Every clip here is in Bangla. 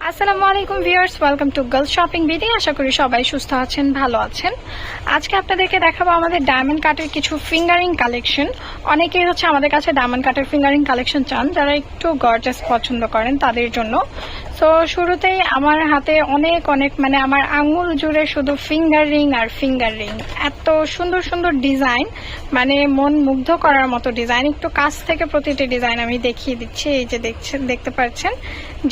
আসসালামু আলাইকুম viewers, welcome to girls shopping BD. আশা করি সবাই সুস্থ আছেন, ভালো আছেন। আজকে আপনাদেরকে দেখাবো আমাদের ডায়মন্ড কাটের কিছু ফিঙ্গারিং কালেকশন। অনেকেই হচ্ছে আমাদের কাছে ডায়মন্ড কাটের ফিঙ্গারিং কালেকশন চান, যারা একটু গর্জাস পছন্দ করেন তাদের জন্য। তো শুরুতেই আমার হাতে অনেক মানে আমার আঙুল জুড়ে শুধু ফিঙ্গার রিং আর ফিঙ্গার রিং। এত সুন্দর সুন্দর ডিজাইন, মানে মন মুগ্ধ করার মতো ডিজাইন। একটু কাছ থেকে প্রতিটি ডিজাইন আমি দেখিয়ে দিচ্ছি। এই যে দেখতে পাচ্ছেন,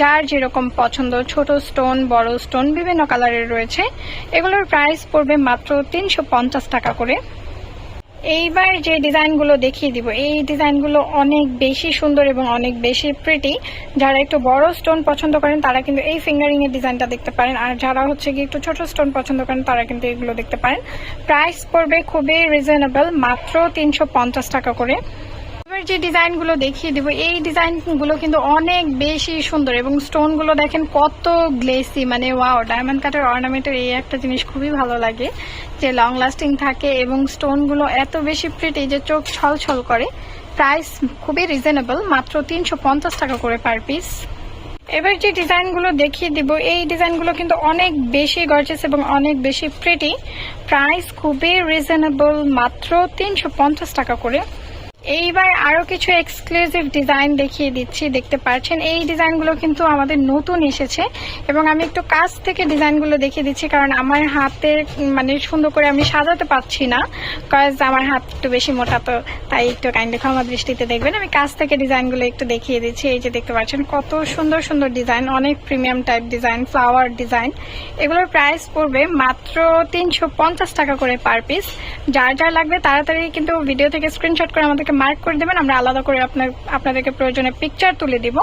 যার যেরকম পছন্দ, ছোট স্টোন, বড় স্টোন, বিভিন্ন কালারের রয়েছে। এগুলোর প্রাইস পড়বে মাত্র 350 টাকা করে। এইবার যে ডিজাইনগুলো দেখিয়ে দিব, এই ডিজাইনগুলো অনেক বেশি সুন্দর এবং অনেক বেশি প্রিটি। যারা একটু বড় স্টোন পছন্দ করেন তারা কিন্তু এই ফিঙ্গারিং এর ডিজাইনটা দেখতে পারেন, আর যারা হচ্ছে কি একটু ছোট স্টোন পছন্দ করেন তারা কিন্তু এগুলো দেখতে পারেন। প্রাইস পড়বে খুবই রিজনেবল, মাত্র 350 টাকা করে। এবার যে ডিজাইনগুলো দেখিয়ে দিব, এই ডিজাইনগুলো কিন্তু অনেক বেশি সুন্দর এবং স্টোনগুলো দেখেন কত গ্লেসি, মানে ওয়াও। ডায়মন্ড কাটের অর্নামেন্টের এই একটা জিনিস খুবই ভালো লাগে, যে লং লাস্টিং থাকে এবং স্টোনগুলো এত বেশি প্রিটি যে চোখ ছলছল করে। প্রাইস খুবই রিজনেবল, মাত্র 350 টাকা করে পার পিস। এবার যে ডিজাইনগুলো দেখিয়ে দিব, এই ডিজাইনগুলো কিন্তু অনেক বেশি গর্জিয়াস এবং অনেক বেশি প্রিটি। প্রাইস খুবই রিজনেবল, মাত্র 350 টাকা করে। এইবার আরো কিছু এক্সক্লুসিভ ডিজাইন দেখিয়ে দিচ্ছি। দেখতে পাচ্ছেন এই ডিজাইনগুলো কিন্তু আমাদের নতুন এসেছে এবং আমি একটু কাছ থেকে ডিজাইনগুলো দেখিয়ে দিচ্ছি, কারণ আমার হাতের মানে সুন্দর করে আমি সাজাতে পারছি না, কজ আমার হাত একটু বেশি মোটা, তো তাই একটু কাইন্ডলি ক্ষমা দৃষ্টিতে দেখবেন। আমি কাছ থেকে ডিজাইনগুলো একটু দেখিয়ে দিচ্ছি। এই যে দেখতে পাচ্ছেন কত সুন্দর সুন্দর ডিজাইন, অনেক premium type design, flower design. এগুলোর প্রাইস পড়বে মাত্র 350 টাকা করে পার পিস। যার যার লাগবে তাড়াতাড়ি কিন্তু ভিডিও থেকে স্ক্রিনশট করে আমাদেরকে মার্ক করে দেবেন, আমরা আলাদা করে আপনাদেরকে প্রয়োজনে পিকচার তুলে দিব।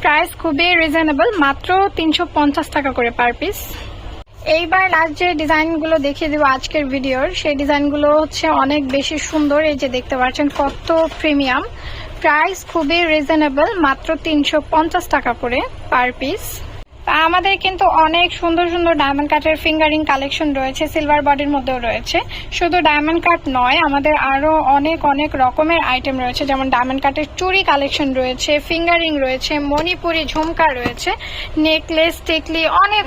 প্রাইস খুবই রিজনেবল, মাত্র 350 টাকা করে পার পিস। এইবার লাস্ট যে ডিজাইনগুলো দেখিয়ে দিব আজকের ভিডিওর, সেই ডিজাইনগুলো হচ্ছে অনেক বেশি সুন্দর। এই যে দেখতে পাচ্ছেন কত প্রিমিয়াম। প্রাইস খুবই রিজনেবল, মাত্র 350 টাকা করে পার পিস। আমাদের কিন্তু অনেক সুন্দর সুন্দর ডায়মন্ড কাটের ফিঙ্গারিং কালেকশন রয়েছে, সিলভার বডির মধ্যেও রয়েছে। শুধু ডায়মন্ড কাট নয়, আমাদের আরো অনেক রকমের আইটেম রয়েছে, যেমন ডায়মন্ড কাটের চুড়ি কালেকশন রয়েছে, ফিঙ্গারিং রয়েছে, মণিপুরি ঝুমকা রয়েছে, নেকলেস, টিকলি,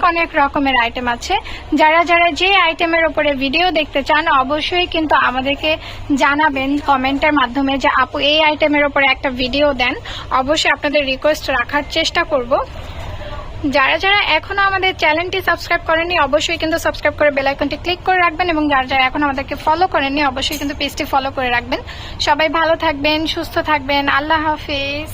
অনেক রকমের আইটেম আছে। যারা যে আইটেমের উপরে ভিডিও দেখতে চান অবশ্যই কিন্তু আমাদেরকে জানাবেন কমেন্টের মাধ্যমে যে আপু এই আইটেমের উপরে একটা ভিডিও দেন। অবশ্যই আপনাদের রিকোয়েস্ট রাখার চেষ্টা করব। যারা এখনো আমাদের চ্যানেলটি সাবস্ক্রাইব করেননি অবশ্যই কিন্তু সাবস্ক্রাইব করে বেল আইকনটি ক্লিক করে রাখবেন, এবং যারা এখন আমাদেরকে ফলো করেননি অবশ্যই কিন্তু পেজটি ফলো করে রাখবেন। সবাই ভালো থাকবেন, সুস্থ থাকবেন। আল্লাহ হাফেজ।